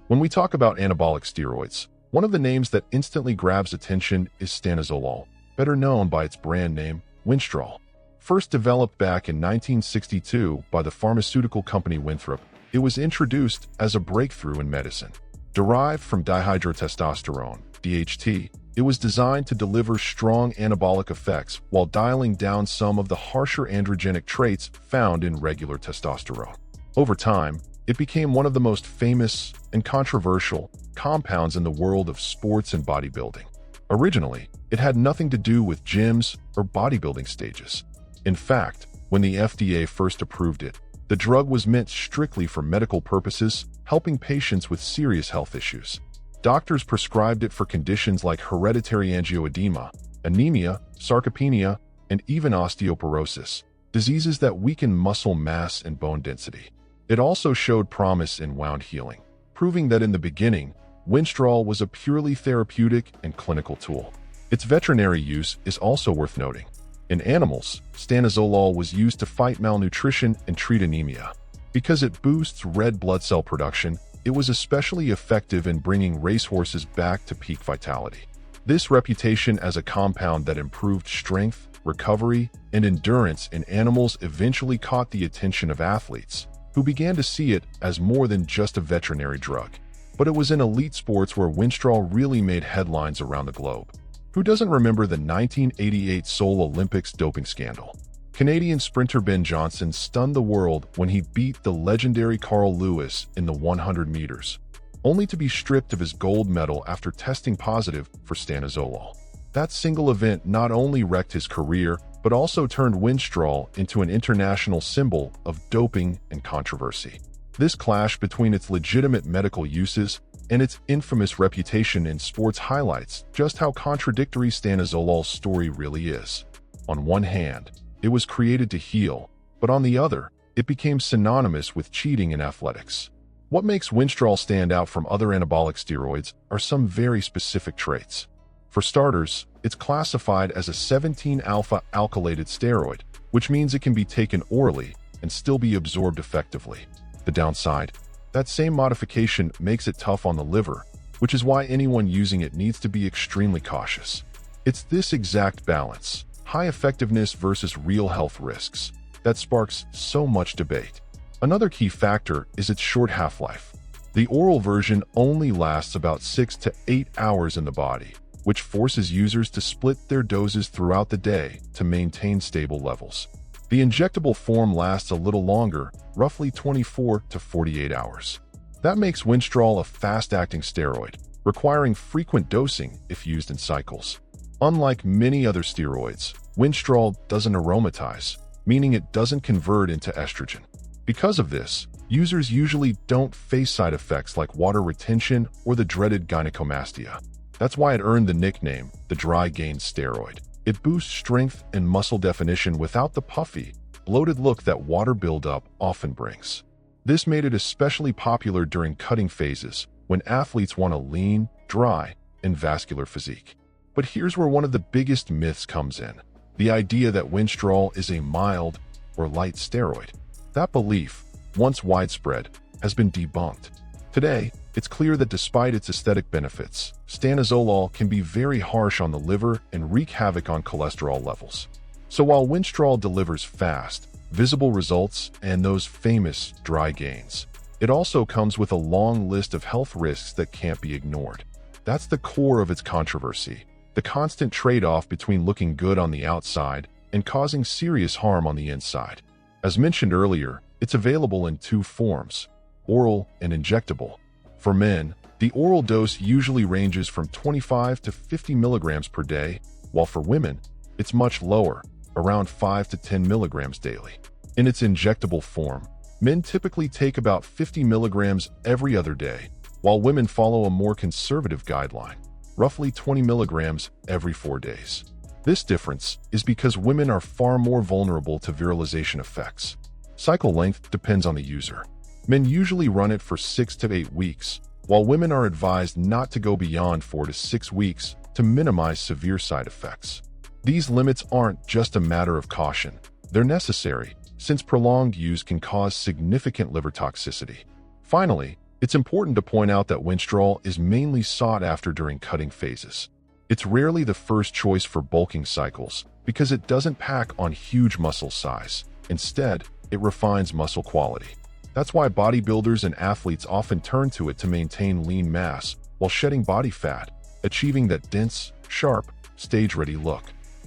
When we talk about anabolic steroids, one of the names that instantly grabs attention is Stanozolol, better known by its brand name, Winstrol. First developed back in 1962 by the pharmaceutical company Winstrol, it was introduced as a breakthrough in medicine. Derived from dihydrotestosterone, DHT, it was designed to deliver strong anabolic effects while dialing down some of the harsher androgenic traits found in regular testosterone. Over time, it became one of the most famous and controversial compounds in the world of sports and bodybuilding. Originally, it had nothing to do with gyms or bodybuilding stages. In fact, when the FDA first approved it, the drug was meant strictly for medical purposes, helping patients with serious health issues. Doctors prescribed it for conditions like hereditary angioedema, anemia, sarcopenia, and even osteoporosis, diseases that weaken muscle mass and bone density. It also showed promise in wound healing, proving that in the beginning, Winstrol was a purely therapeutic and clinical tool. Its veterinary use is also worth noting. In animals, Stanozolol was used to fight malnutrition and treat anemia. Because it boosts red blood cell production, it was especially effective in bringing racehorses back to peak vitality. This reputation as a compound that improved strength, recovery, and endurance in animals eventually caught the attention of athletes, who began to see it as more than just a veterinary drug. But it was in elite sports where Winstrol really made headlines around the globe. Who doesn't remember the 1988 Seoul Olympics doping scandal? Canadian sprinter Ben Johnson stunned the world when he beat the legendary Carl Lewis in the 100 meters, only to be stripped of his gold medal after testing positive for Stanozolol. That single event not only wrecked his career, but also turned Winstrol into an international symbol of doping and controversy. This clash between its legitimate medical uses and its infamous reputation in sports highlights just how contradictory Stanozolol's story really is. On one hand, it was created to heal, but on the other, it became synonymous with cheating in athletics. What makes Winstrol stand out from other anabolic steroids are some very specific traits. For starters, it's classified as a 17-alpha alkylated steroid, which means it can be taken orally and still be absorbed effectively. The downside? That same modification makes it tough on the liver, which is why anyone using it needs to be extremely cautious. It's this exact balance, high effectiveness versus real health risks, that sparks so much debate. Another key factor is its short half-life. The oral version only lasts about 6 to 8 hours in the body, which forces users to split their doses throughout the day to maintain stable levels. The injectable form lasts a little longer, roughly 24 to 48 hours. That makes Winstrol a fast-acting steroid, requiring frequent dosing if used in cycles. Unlike many other steroids, Winstrol doesn't aromatize, meaning it doesn't convert into estrogen. Because of this, users usually don't face side effects like water retention or the dreaded gynecomastia. That's why it earned the nickname, the dry gain steroid. It boosts strength and muscle definition without the puffy, bloated look that water buildup often brings. This made it especially popular during cutting phases, when athletes want a lean, dry, and vascular physique. But here's where one of the biggest myths comes in: the idea that Winstrol is a mild or light steroid. That belief, once widespread, has been debunked. Today, it's clear that despite its aesthetic benefits, Stanozolol can be very harsh on the liver and wreak havoc on cholesterol levels. So while Winstrol delivers fast, visible results and those famous dry gains, it also comes with a long list of health risks that can't be ignored. That's the core of its controversy, the constant trade-off between looking good on the outside and causing serious harm on the inside. As mentioned earlier, it's available in two forms, oral and injectable. For men, the oral dose usually ranges from 25 to 50 milligrams per day, while for women, it's much lower, around 5 to 10 milligrams daily. In its injectable form, men typically take about 50 milligrams every other day, while women follow a more conservative guideline, roughly 20 milligrams every 4 days. This difference is because women are far more vulnerable to virilization effects. Cycle length depends on the user. Men usually run it for 6 to 8 weeks, while women are advised not to go beyond 4 to 6 weeks to minimize severe side effects. These limits aren't just a matter of caution. They're necessary, since prolonged use can cause significant liver toxicity. Finally, It's important to point out that Winstrol is mainly sought after during cutting phases. It's rarely the first choice for bulking cycles because it doesn't pack on huge muscle size. Instead, it refines muscle quality. That's why bodybuilders and athletes often turn to it to maintain lean mass while shedding body fat, achieving that dense, sharp, stage-ready look.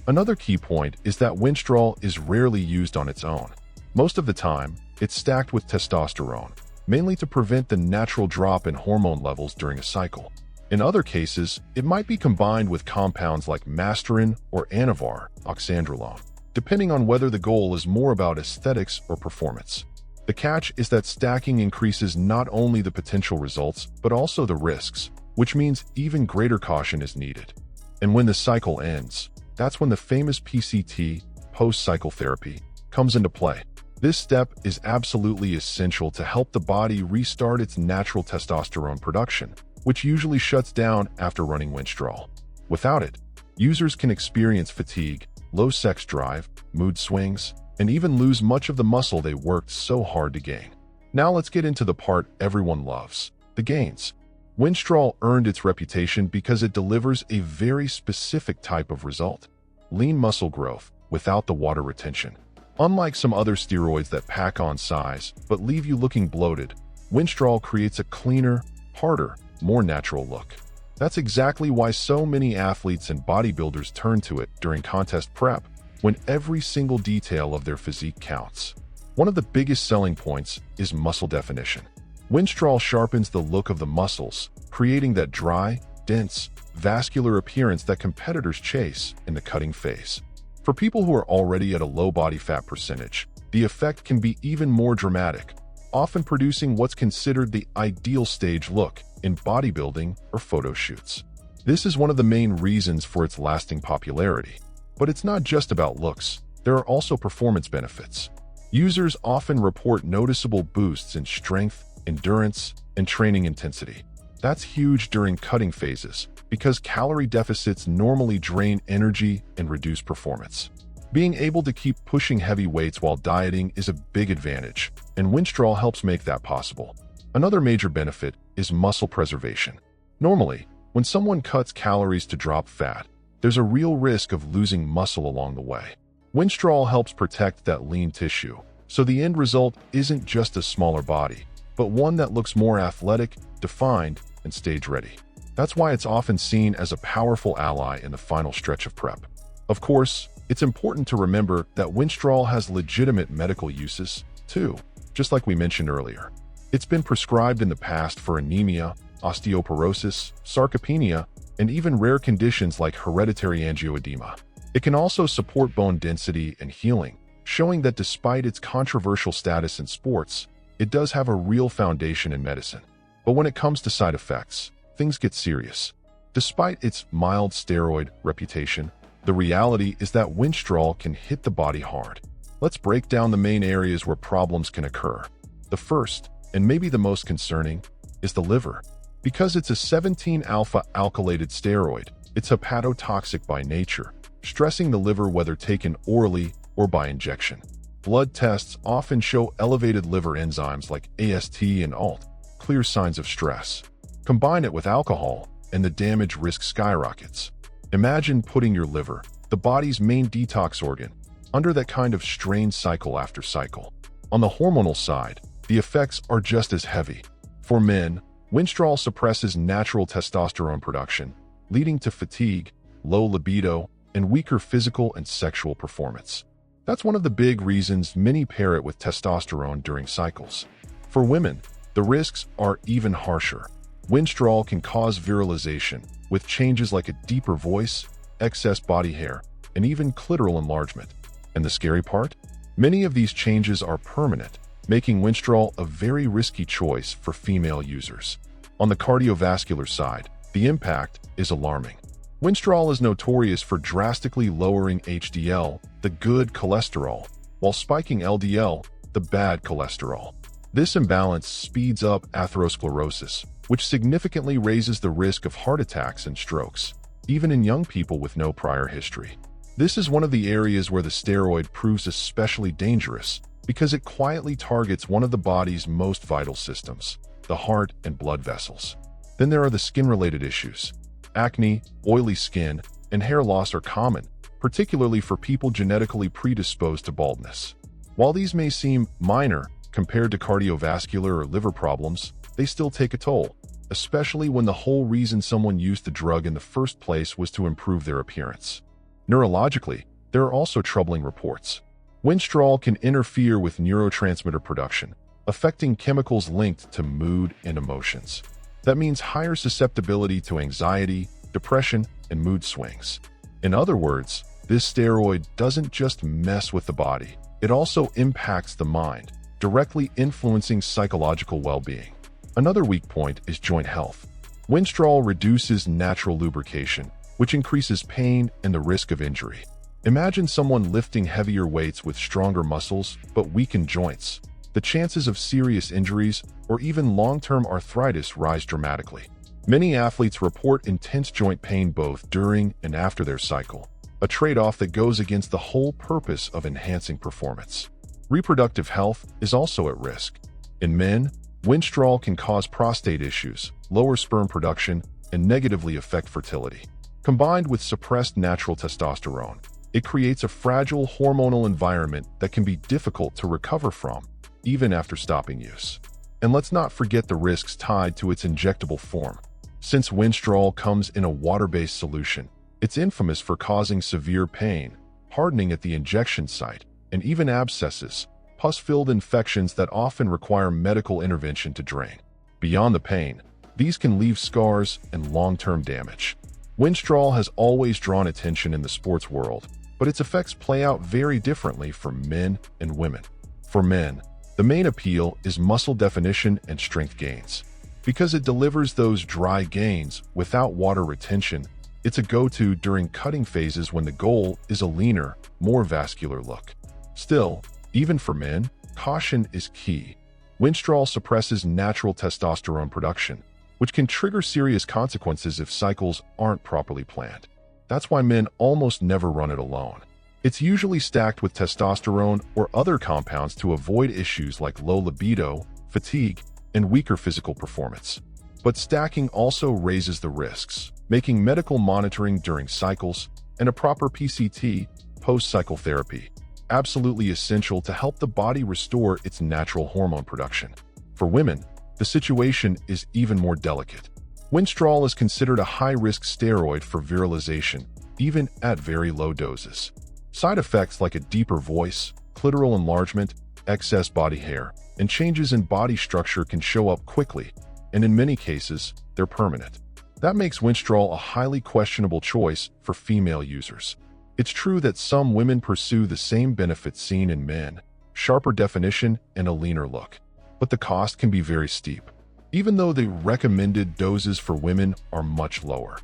Another key point is that Winstrol is rarely used on its own. Most of the time, it's stacked with testosterone, mainly to prevent the natural drop in hormone levels during a cycle. In other cases, it might be combined with compounds like masterin or anavar, oxandrolone, depending on whether the goal is more about aesthetics or performance. The catch is that stacking increases not only the potential results, but also the risks, which means even greater caution is needed. And when the cycle ends, that's when the famous PCT, post-cycle therapy, comes into play. This step is absolutely essential to help the body restart its natural testosterone production, which usually shuts down after running Winstrol. Without it, users can experience fatigue, low sex drive, mood swings, and even lose much of the muscle they worked so hard to gain. Now let's get into the part everyone loves, the gains. Winstrol earned its reputation because it delivers a very specific type of result: lean muscle growth without the water retention. Unlike some other steroids that pack on size but leave you looking bloated, Winstrol creates a cleaner, harder, more natural look. That's exactly why so many athletes and bodybuilders turn to it during contest prep, when every single detail of their physique counts. One of the biggest selling points is muscle definition. Winstrol sharpens the look of the muscles, creating that dry, dense, vascular appearance that competitors chase in the cutting phase. For people who are already at a low body fat percentage, the effect can be even more dramatic, often producing what's considered the ideal stage look in bodybuilding or photo shoots. This is one of the main reasons for its lasting popularity. But it's not just about looks. There are also performance benefits. Users often report noticeable boosts in strength, endurance, and training intensity. That's huge during cutting phases because calorie deficits normally drain energy and reduce performance. Being able to keep pushing heavy weights while dieting is a big advantage, and Winstrol helps make that possible. Another major benefit is muscle preservation. Normally, when someone cuts calories to drop fat, there's a real risk of losing muscle along the way. Winstrol helps protect that lean tissue, so the end result isn't just a smaller body, but one that looks more athletic, defined, and stage-ready. That's why it's often seen as a powerful ally in the final stretch of prep. Of course, it's important to remember that Winstrol has legitimate medical uses, too, just like we mentioned earlier. It's been prescribed in the past for anemia, osteoporosis, sarcopenia, and even rare conditions like hereditary angioedema. It can also support bone density and healing, showing that despite its controversial status in sports, it does have a real foundation in medicine. But when it comes to side effects, things get serious. Despite its mild steroid reputation, the reality is that Winstrol can hit the body hard. Let's break down the main areas where problems can occur. The first, and maybe the most concerning, is the liver. Because it's a 17-alpha alkylated steroid, it's hepatotoxic by nature, stressing the liver whether taken orally or by injection. Blood tests often show elevated liver enzymes like AST and ALT, clear signs of stress. Combine it with alcohol, and the damage risk skyrockets. Imagine putting your liver, the body's main detox organ, under that kind of strain cycle after cycle. On the hormonal side, the effects are just as heavy. For men, Winstrol suppresses natural testosterone production, leading to fatigue, low libido, and weaker physical and sexual performance. That's one of the big reasons many pair it with testosterone during cycles. For women, the risks are even harsher. Winstrol can cause virilization, with changes like a deeper voice, excess body hair, and even clitoral enlargement. And the scary part? Many of these changes are permanent, making Winstrol a very risky choice for female users. On the cardiovascular side, the impact is alarming. Winstrol is notorious for drastically lowering HDL, the good cholesterol, while spiking LDL, the bad cholesterol. This imbalance speeds up atherosclerosis, which significantly raises the risk of heart attacks and strokes, even in young people with no prior history. This is one of the areas where the steroid proves especially dangerous because it quietly targets one of the body's most vital systems. the heart, and blood vessels. Then there are the skin-related issues. Acne, oily skin, and hair loss are common, particularly for people genetically predisposed to baldness. While these may seem minor compared to cardiovascular or liver problems, they still take a toll, especially when the whole reason someone used the drug in the first place was to improve their appearance. Neurologically, there are also troubling reports. Winstrol can interfere with neurotransmitter production, affecting chemicals linked to mood and emotions. That means higher susceptibility to anxiety, depression, and mood swings. In other words, this steroid doesn't just mess with the body, it also impacts the mind, directly influencing psychological well-being. Another weak point is joint health. Winstrol reduces natural lubrication, which increases pain and the risk of injury. Imagine someone lifting heavier weights with stronger muscles but weakened joints. The chances of serious injuries or even long-term arthritis rise dramatically. Many athletes report intense joint pain both during and after their cycle, a trade-off that goes against the whole purpose of enhancing performance. Reproductive health is also at risk. In men, Winstrol can cause prostate issues, lower sperm production, and negatively affect fertility. Combined with suppressed natural testosterone, it creates a fragile hormonal environment that can be difficult to recover from, even after stopping use. And let's not forget the risks tied to its injectable form. Since Winstrol comes in a water-based solution, it's infamous for causing severe pain, hardening at the injection site, and even abscesses, pus-filled infections that often require medical intervention to drain. Beyond the pain, these can leave scars and long-term damage. Winstrol has always drawn attention in the sports world, but its effects play out very differently for men and women. For men, the main appeal is muscle definition and strength gains. Because it delivers those dry gains without water retention, it's a go-to during cutting phases when the goal is a leaner, more vascular look. Still, even for men, caution is key. Winstrol suppresses natural testosterone production, which can trigger serious consequences if cycles aren't properly planned. That's why men almost never run it alone. It's usually stacked with testosterone or other compounds to avoid issues like low libido, fatigue, and weaker physical performance. But stacking also raises the risks, making medical monitoring during cycles and a proper PCT, post-cycle therapy, absolutely essential to help the body restore its natural hormone production. For women, the situation is even more delicate. Winstrol is considered a high-risk steroid for virilization, even at very low doses. Side effects like a deeper voice, clitoral enlargement, excess body hair, and changes in body structure can show up quickly, and in many cases, they're permanent. That makes Winstrol a highly questionable choice for female users. It's true that some women pursue the same benefits seen in men, sharper definition and a leaner look, but the cost can be very steep, even though the recommended doses for women are much lower.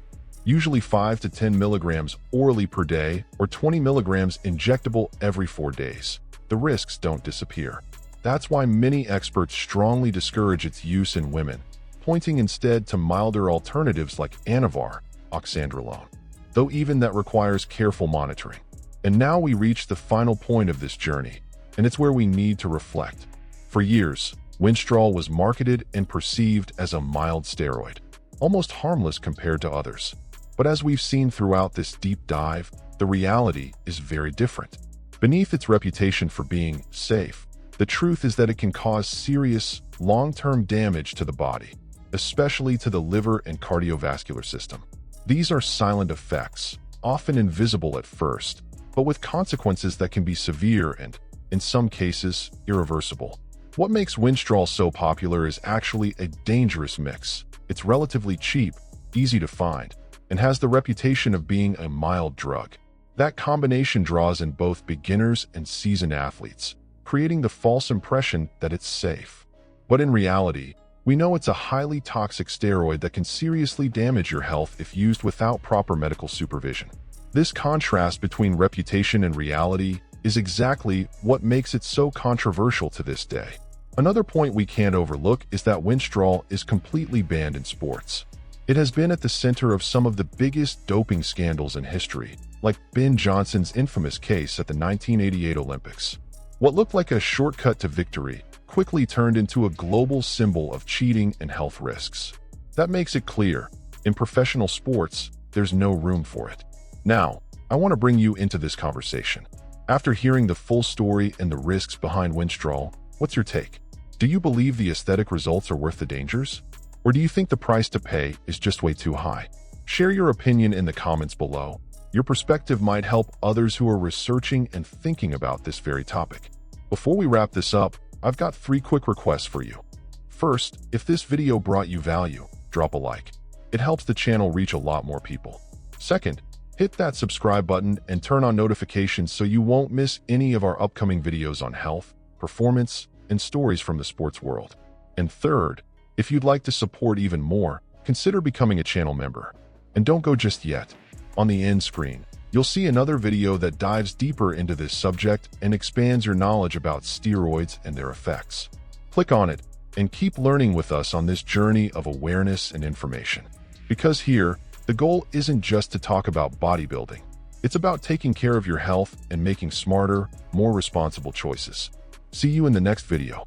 Usually 5 to 10 milligrams orally per day or 20 milligrams injectable every 4 days. The risks don't disappear. That's why many experts strongly discourage its use in women, pointing instead to milder alternatives like Anavar, oxandrolone, though even that requires careful monitoring. And now we reach the final point of this journey, and it's where we need to reflect. For years, Winstrol was marketed and perceived as a mild steroid, almost harmless compared to others. But as we've seen throughout this deep dive, the reality is very different. Beneath its reputation for being safe, the truth is that it can cause serious, long-term damage to the body, especially to the liver and cardiovascular system. These are silent effects, often invisible at first, but with consequences that can be severe and, in some cases, irreversible. What makes Winstrol so popular is actually a dangerous mix. It's relatively cheap, easy to find, and has the reputation of being a mild drug. That combination draws in both beginners and seasoned athletes, creating the false impression that it's safe. But in reality, we know it's a highly toxic steroid that can seriously damage your health if used without proper medical supervision. This contrast between reputation and reality is exactly what makes it so controversial to this day. Another point we can't overlook is that Winstrol is completely banned in sports. It has been at the center of some of the biggest doping scandals in history, like Ben Johnson's infamous case at the 1988 Olympics. What looked like a shortcut to victory quickly turned into a global symbol of cheating and health risks. That makes it clear, in professional sports, there's no room for it. Now, I want to bring you into this conversation. After hearing the full story and the risks behind Winstrol, what's your take? Do you believe the aesthetic results are worth the dangers? Or do you think the price to pay is just way too high? Share your opinion in the comments below. Your perspective might help others who are researching and thinking about this very topic. Before we wrap this up, I've got 3 quick requests for you. First, if this video brought you value, drop a like. It helps the channel reach a lot more people. Second, hit that subscribe button and turn on notifications so you won't miss any of our upcoming videos on health, performance, and stories from the sports world. And third, if you'd like to support even more, consider becoming a channel member. And don't go just yet. On the end screen, you'll see another video that dives deeper into this subject and expands your knowledge about steroids and their effects. Click on it and keep learning with us on this journey of awareness and information. Because here, the goal isn't just to talk about bodybuilding. It's about taking care of your health and making smarter, more responsible choices. See you in the next video.